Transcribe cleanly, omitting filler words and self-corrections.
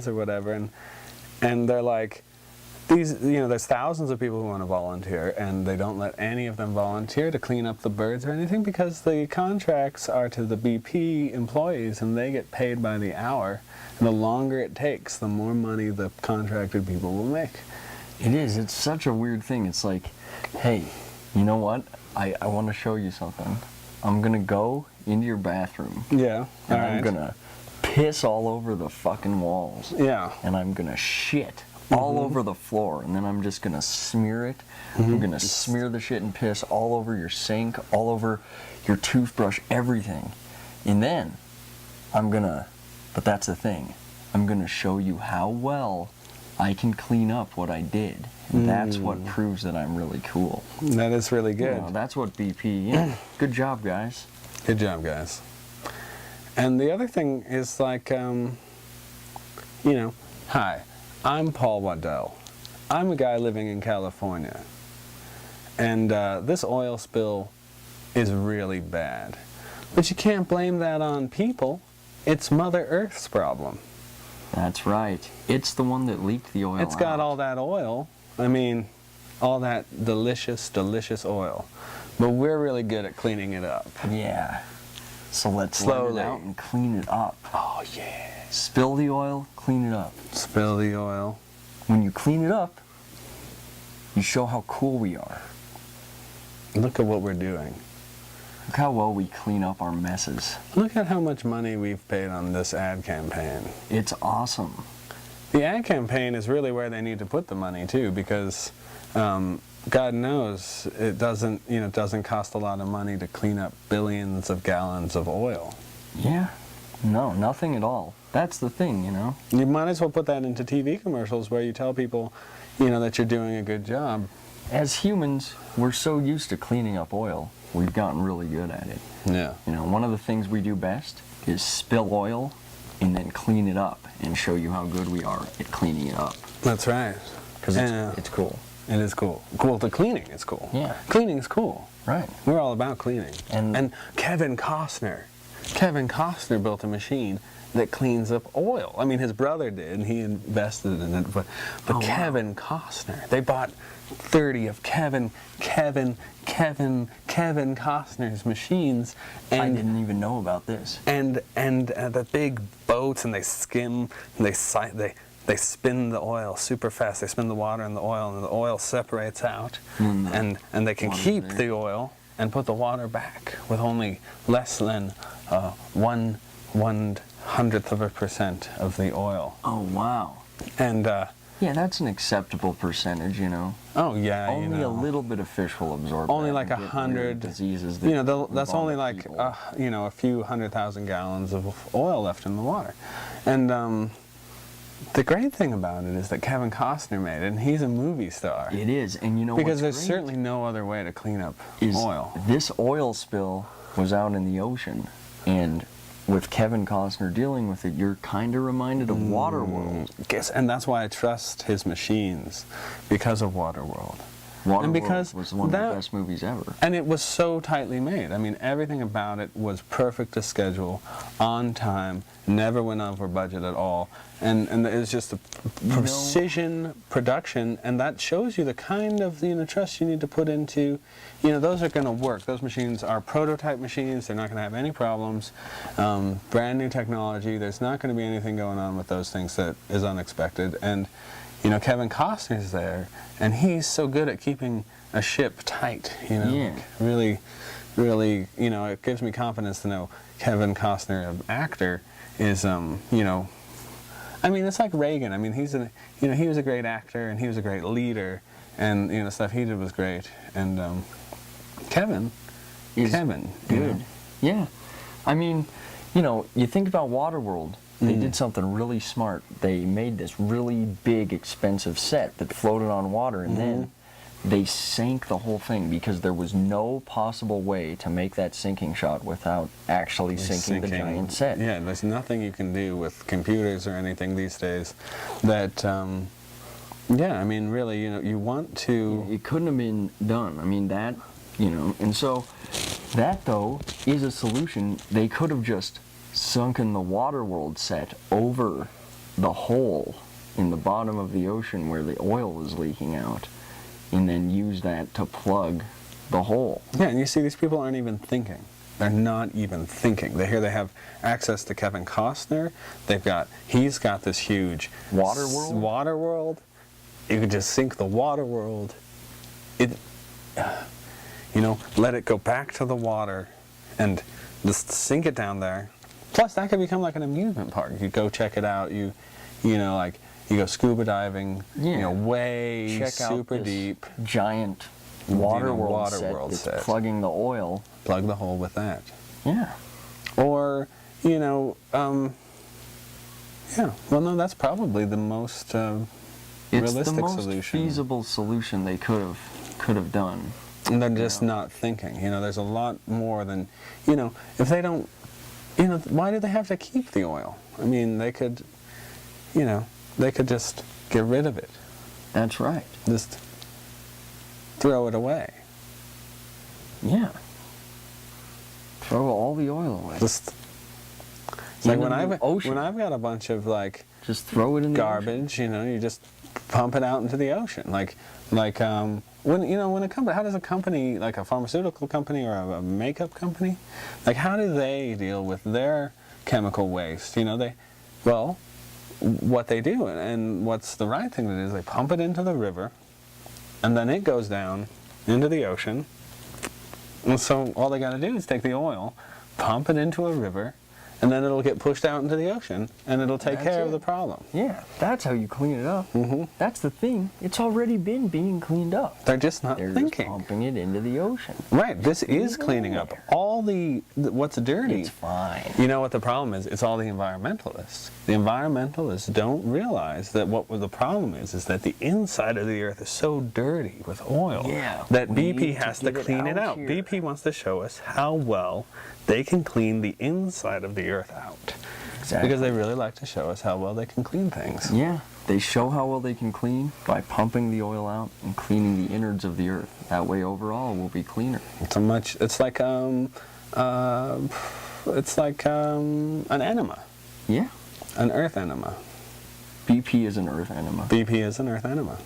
or whatever, and they're like, there's thousands of people who want to volunteer, and they don't let any of them volunteer to clean up the birds or anything because the contracts are to the BP employees, and they get paid by the hour. And the longer it takes, the more money the contracted people will make. It is. It's such a weird thing. It's like, hey, you know what? I want to show you something. I'm going to go into your bathroom. Yeah. And I'm going to piss all over the fucking walls. Yeah. And I'm going to shit all over the floor, and then I'm just going to smear it. I'm going to smear the shit and piss all over your sink, all over your toothbrush, everything. And then I'm going to, but that's the thing, I'm going to show you how well I can clean up what I did. And that's what proves that I'm really cool. That is really good. You know, that's what BP, yeah. Good job, guys. Good job, guys. And the other thing is like, hi. I'm Paul Waddell. I'm a guy living in California, and this oil spill is really bad. But you can't blame that on people. It's Mother Earth's problem. That's right. It's the one that leaked the oil. It's got all that oil. I mean, all that delicious, delicious oil. But we're really good at cleaning it up. Yeah. So let's slowly let it out and clean it up. Oh, yeah. Spill the oil, clean it up. Spill the oil. When you clean it up, you show how cool we are. Look at what we're doing. Look how well we clean up our messes. Look at how much money we've paid on this ad campaign. It's awesome. The ad campaign is really where they need to put the money too, because God knows it doesn't cost a lot of money to clean up billions of gallons of oil. Yeah. No, nothing at all. That's the thing, you know. You might as well put that into TV commercials where you tell people, that you're doing a good job. As humans, we're so used to cleaning up oil, we've gotten really good at it. Yeah. One of the things we do best is spill oil and then clean it up and show you how good we are at cleaning it up. That's right. Because it's cool. It is cool. Cool to cleaning is cool. Yeah. Cleaning is cool. Right. We're all about cleaning. And Kevin Costner built a machine that cleans up oil. I mean, his brother did, and he invested in it, but Kevin Costner, they bought 30 of Kevin Costner's machines, and I didn't even know about this. And the big boats, and they skim, and they spin the oil super fast. They spin the water and the oil separates out, and they can keep the oil and put the water back with only less than 1/100% of the oil. Oh, wow. And yeah, that's an acceptable percentage, Oh yeah, only a little bit of fish will absorb. Only that like and get 100 diseases. That's only like a few 100,000 gallons of oil left in the water, and the great thing about it is that Kevin Costner made it, and he's a movie star. It is, and because there's certainly no other way to clean up oil. This oil spill was out in the ocean, and with Kevin Costner dealing with it, you're kind of reminded of Waterworld. And that's why I trust his machines, because of Waterworld. Waterworld was one of the best movies ever. And it was so tightly made. I mean, everything about it was perfect to schedule, on time, never went over budget at all. And it was just a precision production, and that shows you the kind of trust you need to put into, those are going to work. Those machines are prototype machines. They're not going to have any problems. Brand new technology. There's not going to be anything going on with those things that is unexpected. And Kevin Costner's there, and he's so good at keeping a ship tight, Yeah. Really, really, it gives me confidence to know Kevin Costner, an actor, is, I mean, it's like Reagan. I mean, he was a great actor, and he was a great leader, and, stuff he did was great. And Kevin is good. Yeah. I mean, you think about Waterworld. They did something really smart. They made this really big, expensive set that floated on water, and then they sank the whole thing because there was no possible way to make that sinking shot without actually sinking the giant set. Yeah, there's nothing you can do with computers or anything these days that, I mean, really, you want to... It couldn't have been done. I mean, that, and so that, though, is a solution. They could have just sunken the Waterworld set over the hole in the bottom of the ocean where the oil is leaking out, and then use that to plug the hole. Yeah, and you see, these people aren't even thinking. They're not even thinking. They have access to Kevin Costner. He's got this huge water world. You could just sink the water world. Let it go back to the water and just sink it down there. Plus, that could become like an amusement park. You go check it out. You go scuba diving. Yeah. Way Check super out this deep. Giant water world set that's plugging the oil. Plug the hole with that. Yeah. Or, well, no, that's probably the most realistic It's the most solution. feasible solution they could have done. And they're just not thinking. There's a lot more than, if they don't, why do they have to keep the oil? I mean, they could just get rid of it. That's right. Just throw it away. Yeah. Throw all the oil away. Just, it's like when I've ocean. got a bunch of Just throw it in the garbage, you just pump it out into the ocean. When a company, how does a company, like a pharmaceutical company or a makeup company, how do they deal with their chemical waste? What they do and what's the right thing to do is they pump it into the river, and then it goes down into the ocean. And so all they got to do is take the oil, pump it into a river, and then it'll get pushed out into the ocean, and it'll take care of the problem. Yeah, that's how you clean it up. Mm-hmm. That's the thing. It's already been being cleaned up. They're just not They're thinking. just pumping it into the ocean. Right, this is cleaning up all what's dirty. It's fine. You know what the problem is? It's all the environmentalists. The environmentalists don't realize that what the problem is that the inside of the earth is so dirty with oil that BP has to clean it out. Here. BP wants to show us how well they can clean the inside of the earth out. Exactly. Because they really like to show us how well they can clean things. Yeah, they show how well they can clean by pumping the oil out and cleaning the innards of the earth. That way, overall, we'll be cleaner. It's like an enema. Yeah. An earth enema. BP is an earth enema. BP is an earth enema.